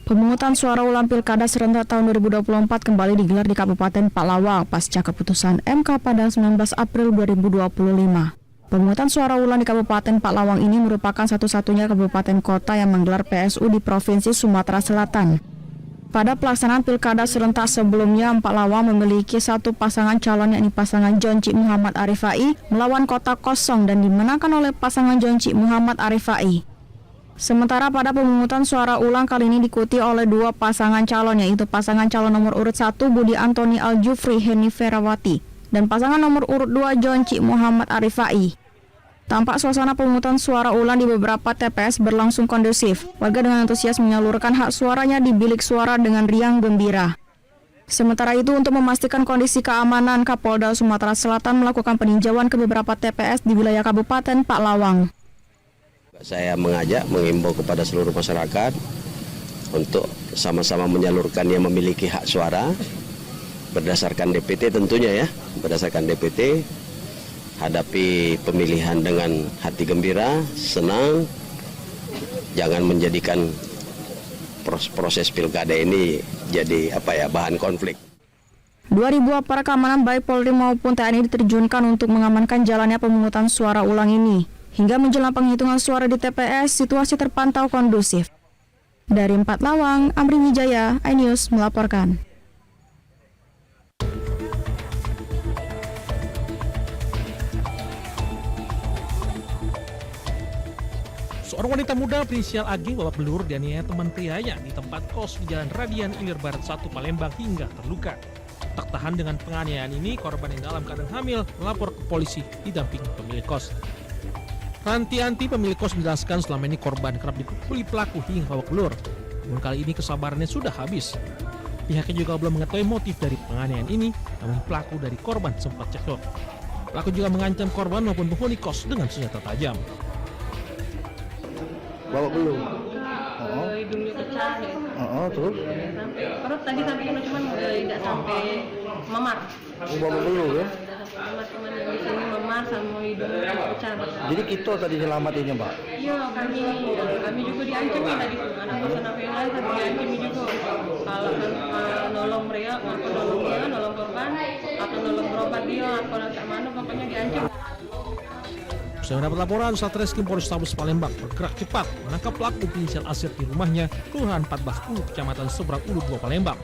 Pemungutan suara ulang Pilkada serentak tahun 2024 kembali digelar di Kabupaten Palawang pasca keputusan MK pada 19 April 2025. Pemungutan suara ulang di Kabupaten Palawang ini merupakan satu-satunya kabupaten kota yang menggelar PSU di Provinsi Sumatera Selatan. Pada pelaksanaan Pilkada serentak sebelumnya, Palawang memiliki satu pasangan calon, yakni pasangan Jonci Muhammad Arifai melawan kota kosong dan dimenangkan oleh pasangan Jonci Muhammad Arifai. Sementara pada pemungutan suara ulang kali ini diikuti oleh dua pasangan calon, yaitu pasangan calon nomor urut 1 Budi Antoni Aljufri Heni Ferawati dan pasangan nomor urut 2 Jonci Muhammad Arifai. Tampak suasana pemungutan suara ulang di beberapa TPS berlangsung kondusif. Warga dengan antusias menyalurkan hak suaranya di bilik suara dengan riang gembira. Sementara itu, untuk memastikan kondisi keamanan, Kapolda Sumatera Selatan melakukan peninjauan ke beberapa TPS di wilayah Kabupaten Palawang. Saya mengimbau kepada seluruh masyarakat untuk sama-sama menyalurkan yang memiliki hak suara berdasarkan DPT tentunya ya, berdasarkan DPT, hadapi pemilihan dengan hati gembira, senang, jangan menjadikan proses pilkada ini jadi bahan konflik. 2.000 aparat keamanan baik Polri maupun TNI diterjunkan untuk mengamankan jalannya pemungutan suara ulang ini. Hingga menjelang penghitungan suara di TPS, situasi terpantau kondusif. Dari Palawang, Amri Wijaya, iNews melaporkan. Seorang wanita muda berinisial AG babak belur dianiaya teman prianya di tempat kos di Jalan Radian Ilir Barat 1 Palembang hingga terluka. Tak tahan dengan penganiayaan ini, korban yang dalam keadaan hamil melapor ke polisi didampingi pemilik kos. Rantianti pemilik kos menjelaskan selama ini korban kerap dipukuli pelaku hingga babak belur. Namun kali ini kesabarannya sudah habis. Pihaknya juga belum mengetahui motif dari penganiayaan ini, namun pelaku dari korban sempat cekcok. Pelaku juga mengancam korban maupun penghuni kos dengan senjata tajam. Babak belur. Hidungnya pecah ya. Terus? Perut tadi sampai kena cuman tidak sampai memar. Babak belur ya? Memar cuman yang di sini memar sama hidungnya pecah. Jadi kita tadi selamatinnya, Mbak? Iya, kami juga diancam ya tadi. Anak kosan apa yang lain tapi diancam juga. Kalau nolong mereka, atau nolong dia, nolong korban, atau nolong berobat dia, atau nanti mana pokoknya diancam. Usai mendapat laporan, Satreskrim Polrestabes Palembang bergerak cepat menangkap pelaku berinisial Asir di rumahnya, Kelurahan 14 Ulu, Kecamatan Seberang Ulu 2 Palembang.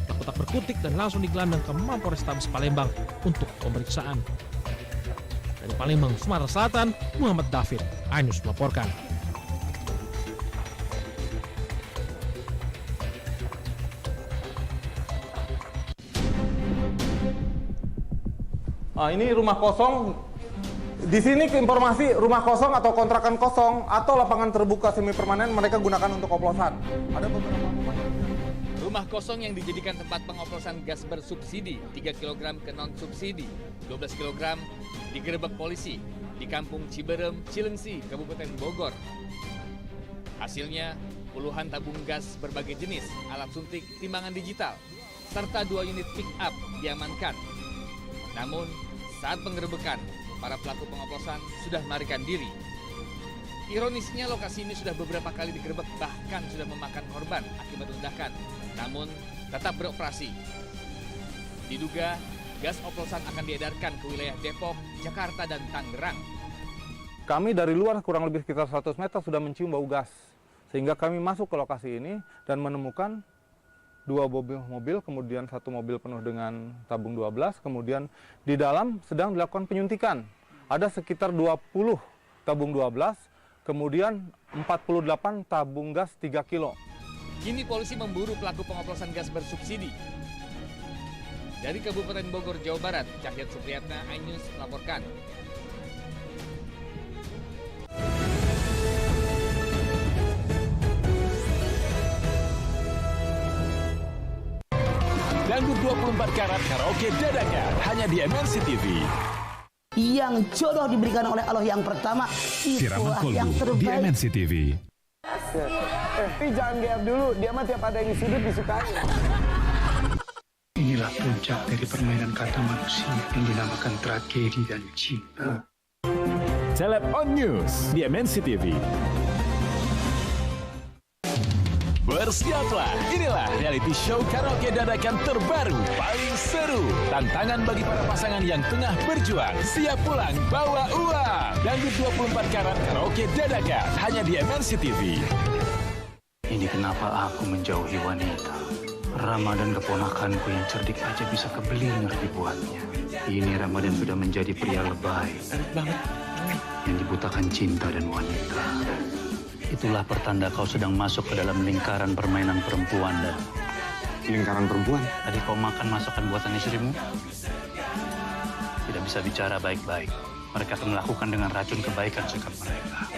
Pelaku tak berkutik dan langsung digelandang ke Mapolrestabes Palembang untuk pemeriksaan. Dari Palembang, Sumatera Selatan, Muhammad David, iNews melaporkan. Ini rumah kosong. Di sini informasi rumah kosong atau kontrakan kosong atau lapangan terbuka semi permanen mereka gunakan untuk oplosan. Ada beberapa rumah kosong yang dijadikan tempat pengoplosan gas bersubsidi 3 kg ke non subsidi 12 kg digerebek polisi di Kampung Ciberem, Cilengsi, Kabupaten Bogor. Hasilnya puluhan tabung gas berbagai jenis, alat suntik, timbangan digital, serta 2 unit pick up diamankan. Namun saat penggerebekan, para pelaku pengoplosan sudah melarikan diri. Ironisnya lokasi ini sudah beberapa kali digerebek, bahkan sudah memakan korban akibat ledakan, namun tetap beroperasi. Diduga gas oplosan akan diedarkan ke wilayah Depok, Jakarta, dan Tangerang. Kami dari luar kurang lebih sekitar 100 meter sudah mencium bau gas. Sehingga kami masuk ke lokasi ini dan menemukan 2 mobil, kemudian 1 mobil penuh dengan tabung 12, kemudian di dalam sedang dilakukan penyuntikan. Ada sekitar 20 tabung 12, kemudian 48 tabung gas 3 kilo. Kini polisi memburu pelaku pengoplosan gas bersubsidi. Dari Kabupaten Bogor, Jawa Barat, Cahyat Supriyatna, iNews melaporkan. Dangdut 24 karat karaoke dadakan hanya di MNC TV. Yang jodoh diberikan oleh Allah yang pertama, itulah yang terbaik di MNC TV. Tapi jangan GR dulu, dia mah tiap ada yang di sudut disukai. Inilah puncak dari permainan kata manusia yang dinamakan tragedi dan cinta. Celeb on News di MNC TV. Bersiaplah, inilah reality show karaoke dadakan terbaru paling seru. Tantangan bagi para pasangan yang tengah berjuang. Siap pulang bawa uang. Dangdut 24 karat karaoke dadakan hanya di MNC TV. Ini kenapa aku menjauhi wanita. Rama dan keponakanku yang cerdik aja bisa keblinger dibuatnya. Ini Ramadan sudah menjadi pria lebay. Yang dibutakan cinta dan wanita. Itulah pertanda kau sedang masuk ke dalam lingkaran permainan perempuan dan... Lingkaran perempuan? Tadi kau makan masakan buatan istrimu? Tidak bisa bicara baik-baik. Mereka akan melakukan dengan racun kebaikan sikap mereka.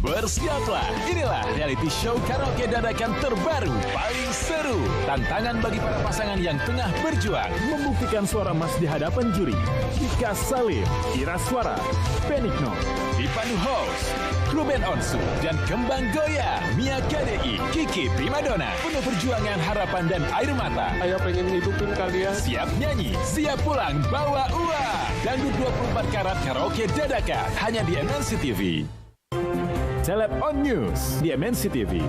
Bersiaplah, inilah reality show karaoke dadakan terbaru paling seru. Tantangan bagi para pasangan yang tengah berjuang. Membuktikan suara emas di hadapan juri. Ika Salim, Ira Suara, Benigno, dipandu host, Ruben Onsu, dan Kembang Goya, Mia KDI, Kiki Primadona. Penuh perjuangan, harapan, dan air mata. Ayah pengen hidupin kalian. Siap nyanyi, siap pulang, bawa uang. Dangdut 24 karat karaoke dadakan hanya di MNC TV. Celeb on News di MNC TV.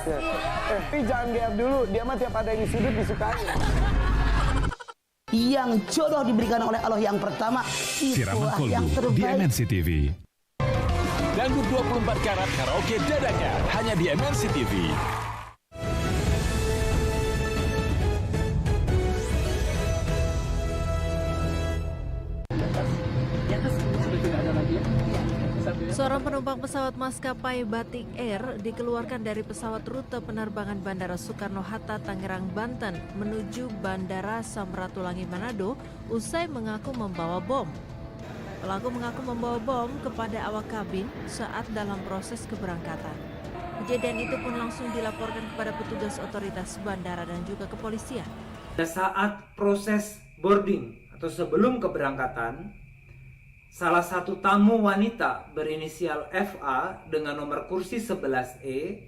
Tapi jangan GF dulu, dia mah tiap ada yang sudut disukai. Yang jodoh diberikan oleh Allah yang pertama, itulah yang terbaik. Di MNC TV. Dangdut 24 karat karaoke dadakan hanya di MNC TV. Seorang penumpang pesawat maskapai Batik Air dikeluarkan dari pesawat rute penerbangan Bandara Soekarno-Hatta, Tangerang, Banten menuju Bandara Samratulangi, Manado usai mengaku membawa bom. Pelaku mengaku membawa bom kepada awak kabin saat dalam proses keberangkatan. Kejadian itu pun langsung dilaporkan kepada petugas otoritas bandara dan juga kepolisian. Saat proses boarding atau sebelum keberangkatan, salah satu tamu wanita berinisial FA dengan nomor kursi 11E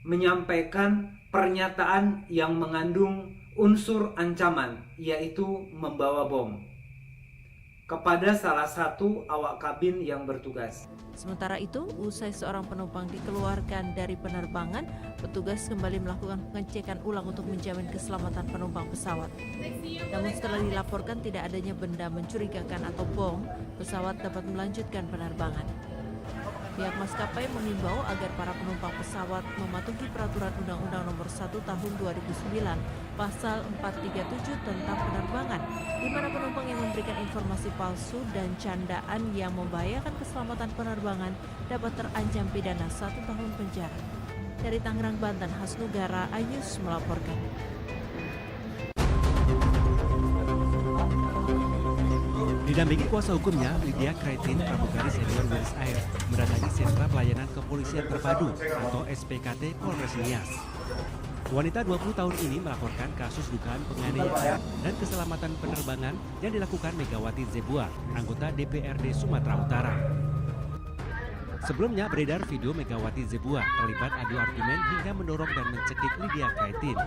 menyampaikan pernyataan yang mengandung unsur ancaman, yaitu membawa bom, kepada salah satu awak kabin yang bertugas. Sementara itu, usai seorang penumpang dikeluarkan dari penerbangan, petugas kembali melakukan pengecekan ulang untuk menjamin keselamatan penumpang pesawat. Namun setelah dilaporkan tidak adanya benda mencurigakan atau bom, pesawat dapat melanjutkan penerbangan. Pihak maskapai mengimbau agar para penumpang pesawat mematuhi peraturan Undang-Undang Nomor 1 Tahun 2009 Pasal 437 tentang penerbangan, di mana penumpang yang memberikan informasi palsu dan candaan yang membahayakan keselamatan penerbangan dapat terancam pidana 1 tahun penjara. Dari Tangerang, Banten, Hasnugara, Ayus melaporkan. Didampingi kuasa hukumnya, Lydia Kraitin, pramugari senior Wilis Air, mendatangi sentra pelayanan kepolisian terpadu atau SPKT Polres Nias. Wanita 20 tahun ini melaporkan kasus dugaan penganiayaan dan keselamatan penerbangan yang dilakukan Megawati Zebua, anggota DPRD Sumatera Utara. Sebelumnya beredar video Megawati Zebua terlibat adu argumen hingga mendorong dan mencekik Lydia Kraitin.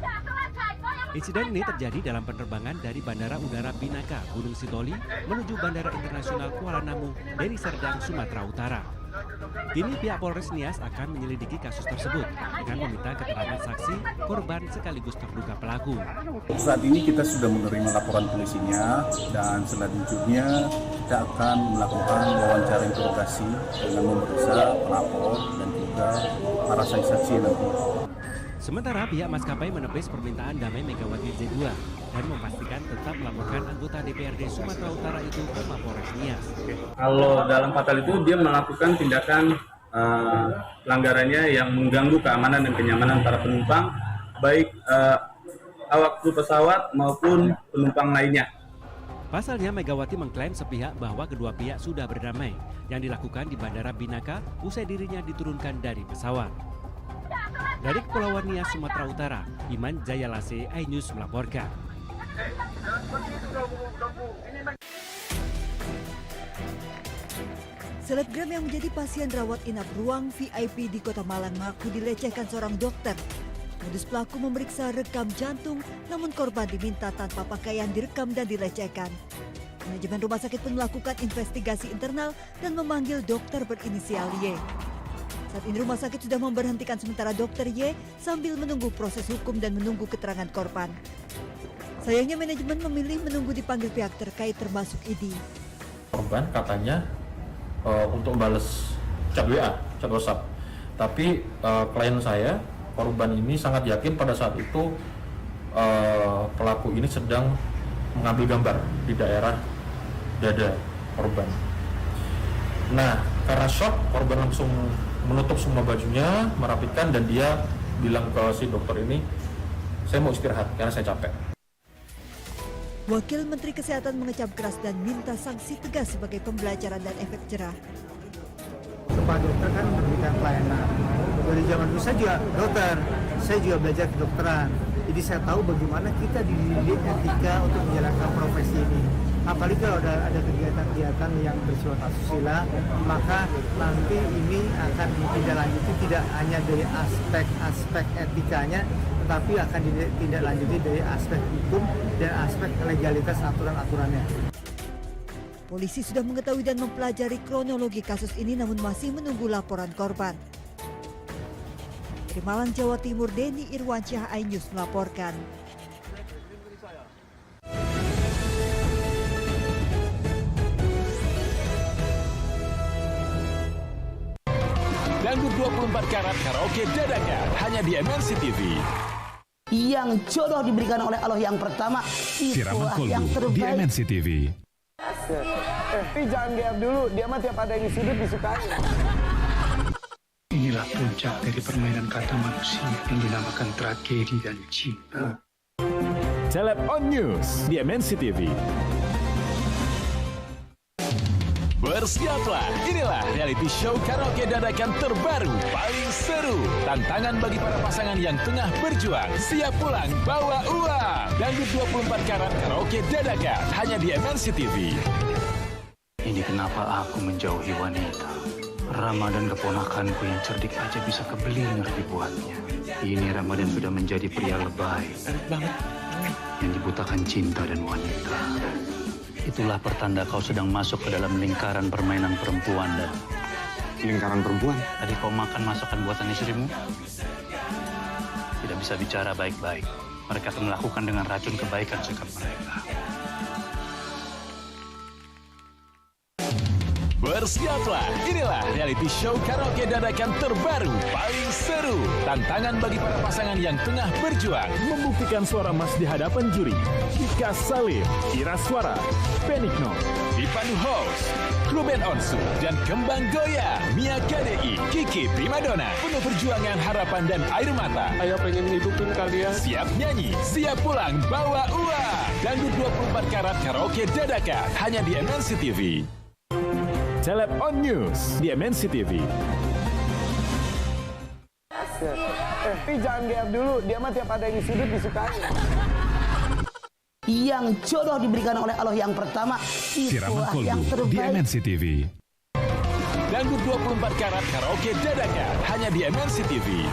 Insiden ini terjadi dalam penerbangan dari Bandara Udara Binaka, Gunung Sitoli menuju Bandara Internasional Kuala Namu dari Serdang, Sumatera Utara. Kini pihak Polres Nias akan menyelidiki kasus tersebut dengan meminta keterangan saksi, korban sekaligus terduga pelaku. Saat ini kita sudah menerima laporan polisinya dan selanjutnya kita akan melakukan wawancara interogasi dengan memeriksa pelapor dan juga para saksi-saksi nanti. Sementara pihak maskapai menepis permintaan damai Megawati Zebua dan memastikan tetap melaporkan anggota DPRD Sumatera Utara itu ke Mapolres Nias. Kalau dalam pasal itu dia melakukan tindakan pelanggarannya yang mengganggu keamanan dan kenyamanan para penumpang, baik awak kru pesawat maupun penumpang lainnya. Pasalnya Megawati mengklaim sepihak bahwa kedua pihak sudah berdamai yang dilakukan di Bandara Binaka usai dirinya diturunkan dari pesawat. Dari Kepulauan Nias, Sumatera Utara, Iman Jayalase, iNews melaporkan. Selebgram yang menjadi pasien rawat inap ruang VIP di Kota Malang mengaku dilecehkan seorang dokter. Modus pelaku memeriksa rekam jantung, namun korban diminta tanpa pakaian direkam dan dilecehkan. Manajemen rumah sakit pun melakukan investigasi internal dan memanggil dokter berinisial Y. Saat ini rumah sakit sudah memberhentikan sementara dokter Y sambil menunggu proses hukum dan menunggu keterangan korban. Sayangnya manajemen memilih menunggu dipanggil pihak terkait termasuk ID. Korban katanya untuk balas chat WA, chat WhatsApp. Tapi klien saya, korban ini sangat yakin pada saat itu pelaku ini sedang mengambil gambar di daerah dada korban. Nah, karena shock, korban langsung menutup semua bajunya, merapikan, dan dia bilang ke si dokter ini, saya mau istirahat karena saya capek. Wakil Menteri Kesehatan mengecam keras dan minta sanksi tegas sebagai pembelajaran dan efek jerah. Pak dokter kan memberikan pelayanan. Dari zaman dulu saya juga dokter, saya juga belajar kedokteran. Jadi saya tahu bagaimana kita dididik etika untuk menjalankan profesi ini. Apalagi kalau ada kegiatan-kegiatan yang bersifat asusila, maka nanti ini akan ditindaklanjuti tidak hanya dari aspek etikanya, tetapi akan ditindaklanjuti dari aspek hukum dan aspek legalitas aturan-aturannya. Polisi sudah mengetahui dan mempelajari kronologi kasus ini namun masih menunggu laporan korban. Dari Malang, Jawa Timur, Denny Irwansyah, iNews melaporkan. Dangdut 24 karat karaoke dadakan hanya di MNC TV. Yang jodoh diberikan oleh Allah yang pertama, itulah yang terbaik. Di MNC TV. Tapi jangan GR dulu, dia mah tiap ada yang sudut disukai. Inilah puncak dari permainan kata manusia yang dinamakan tragedi dan cinta. Celeb on News di MNC TV. Bersiaplah, inilah reality show karaoke dadakan terbaru paling seru. Tantangan bagi para pasangan yang tengah berjuang. Siap pulang bawa uang. Dangdut 24 karat karaoke dadakan hanya di MNC TV. Ini kenapa aku menjauhi wanita. Rama dan keponakanku yang cerdik aja bisa keblinger dibuatnya. Ini Ramadan sudah menjadi pria lebay. Yang dibutakan cinta dan wanita. Itulah pertanda kau sedang masuk ke dalam lingkaran permainan perempuan dan... Lingkaran perempuan? Tadi kau makan masakan buatan istrimu? Tidak bisa bicara baik-baik. Mereka akan melakukan dengan racun kebaikan sikap mereka. Bersiaplah, inilah reality show karaoke dadakan terbaru paling seru. Tantangan bagi para pasangan yang tengah berjuang. Membuktikan suara emas di hadapan juri. Ika Salim, Ira Suara, Benigno, Dipandu host, Ruben Onsu, dan Kembang Goya, Mia KDI, Kiki Primadona. Penuh perjuangan, harapan, dan air mata. Ayah pengen hidupin kalian. Siap nyanyi, siap pulang, bawa uang. Dangdut 24 karat karaoke dadakan hanya di MNC TV. Celeb on News di MNC TV. Tapi jangan GR dulu, dia mah tiap ada yang sudut disukai. Yang jodoh diberikan oleh Allah yang pertama, itulah yang di terbaik. MNC TV. Dangdut 24 karat karaoke dadakan hanya di MNC TV.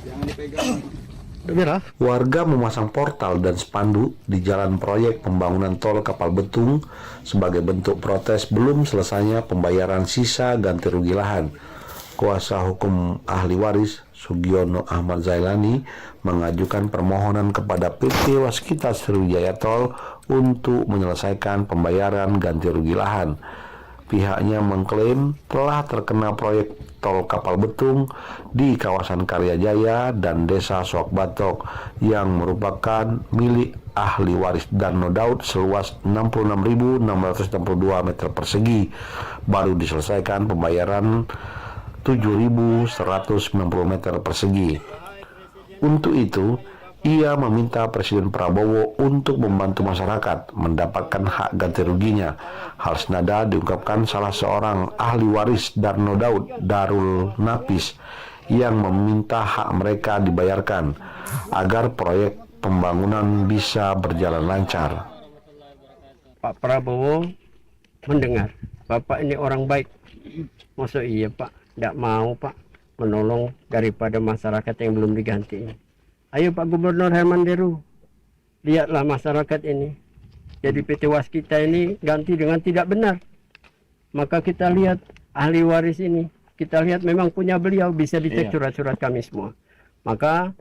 Jangan dipegang. Warga memasang portal dan spanduk di jalan proyek pembangunan tol Kapal Betung sebagai bentuk protes belum selesainya pembayaran sisa ganti rugi lahan. Kuasa hukum ahli waris Sugiono Ahmad Zailani mengajukan permohonan kepada PT Waskita Sriwijaya Tol untuk menyelesaikan pembayaran ganti rugi lahan. Pihaknya mengklaim telah terkena proyek tol Kapal Betung di kawasan Karya Jaya dan Desa Suak Batok yang merupakan milik ahli waris Darno Daud seluas 66.662 meter persegi. Baru diselesaikan pembayaran 7.190 meter persegi. Untuk itu, ia meminta Presiden Prabowo untuk membantu masyarakat mendapatkan hak ganti ruginya. Hal senada diungkapkan salah seorang ahli waris Darno Daud, Darul Nafis, yang meminta hak mereka dibayarkan agar proyek pembangunan bisa berjalan lancar. Pak Prabowo mendengar, Bapak ini orang baik. Masa iya Pak, tidak mau Pak. menolong daripada masyarakat yang belum diganti. Ayo Pak Gubernur Herman Deru, lihatlah masyarakat ini. Jadi PT Waskita ini ganti dengan tidak benar. Maka kita lihat ahli waris ini, kita lihat memang punya beliau, bisa dicek surat-surat kami semua. Maka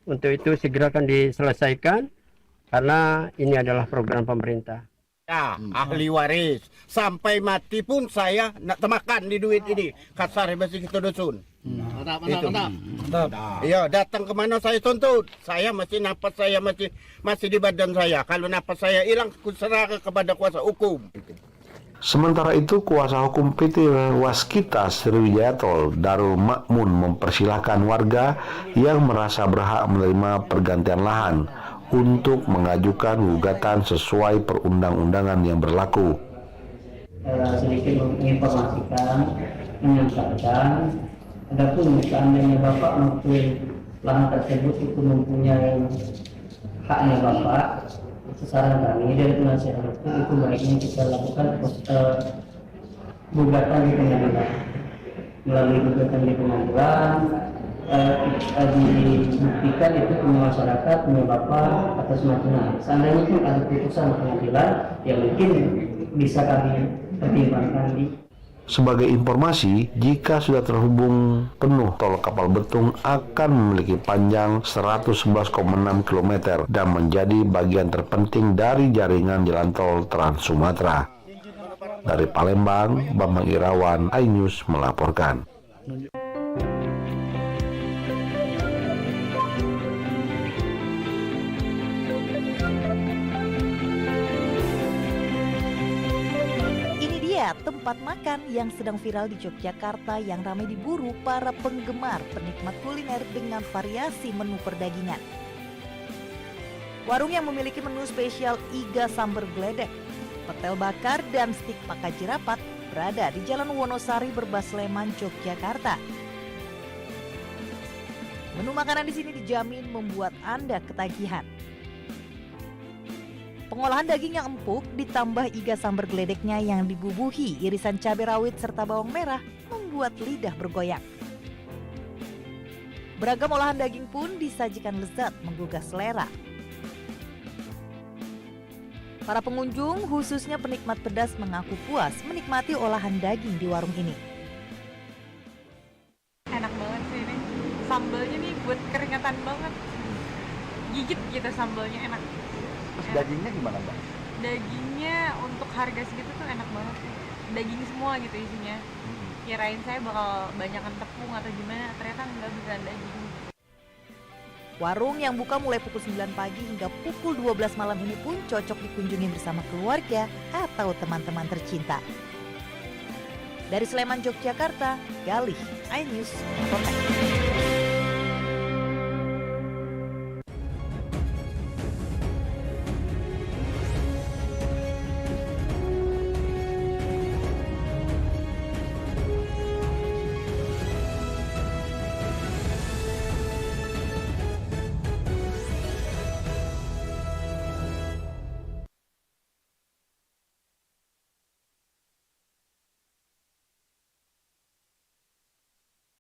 untuk itu segera akan diselesaikan karena ini adalah program pemerintah. Ya, ahli waris. Sampai mati pun saya nak temakan di duit ini. Kasar besi kita dusun. Iya, datang kemana saya tuntut. Saya masih napas saya masih di badan saya. Kalau napas saya hilang, kuserahkan kepada kuasa hukum. Sementara itu, kuasa hukum PT Waskita Sriwijayatol Darul Makmun mempersilahkan warga yang merasa berhak menerima pergantian lahan untuk mengajukan gugatan sesuai perundang-undangan yang berlaku. Sedikit menginformasikan, menyampaikan, adapun seandainya Bapak mengklaim lahan tersebut itu mempunyai haknya Bapak, saran kami dari penasihat hukum itu baiknya kita lakukan gugatan di pengadilan. Melalui gugatan di pengadilan, dibuktikan itu punya masyarakat, punya Bapak atas macamnya. Seandainya pun ada putusan pengadilan, ya mungkin bisa kami pertimbangkan di. Sebagai informasi, jika sudah terhubung penuh, tol Kapal Betung akan memiliki panjang 111,6 km dan menjadi bagian terpenting dari jaringan jalan tol Trans Sumatera. Dari Palembang, Bambang Irawan, iNews melaporkan. Tempat makan yang sedang viral di Yogyakarta yang ramai diburu para penggemar penikmat kuliner dengan variasi menu perdagingan. Warung yang memiliki menu spesial iga sambar gledek, petel bakar, dan stik pakaji rapat berada di Jalan Wonosari, Berbas, Sleman, Yogyakarta. Menu makanan di sini dijamin membuat Anda ketagihan. Pengolahan daging yang empuk ditambah iga sambar geledeknya yang dibubuhi irisan cabai rawit serta bawang merah membuat lidah bergoyang. Beragam olahan daging pun disajikan lezat menggugah selera. Para pengunjung, khususnya penikmat pedas, mengaku puas menikmati olahan daging di warung ini. Enak banget sih ini. Sambalnya nih buat keringatan banget. Gigit gitu sambalnya, enak. Terus dagingnya gimana, Mbak? Dagingnya untuk harga segitu tuh enak banget sih. Daging semua gitu isinya. Kirain saya bakal banyakan tepung atau gimana, ternyata enggak, beneran daging. Warung yang buka mulai pukul 9 pagi hingga pukul 12 malam ini pun cocok dikunjungi bersama keluarga atau teman-teman tercinta. Dari Sleman, Yogyakarta, Galih, iNews, Kota.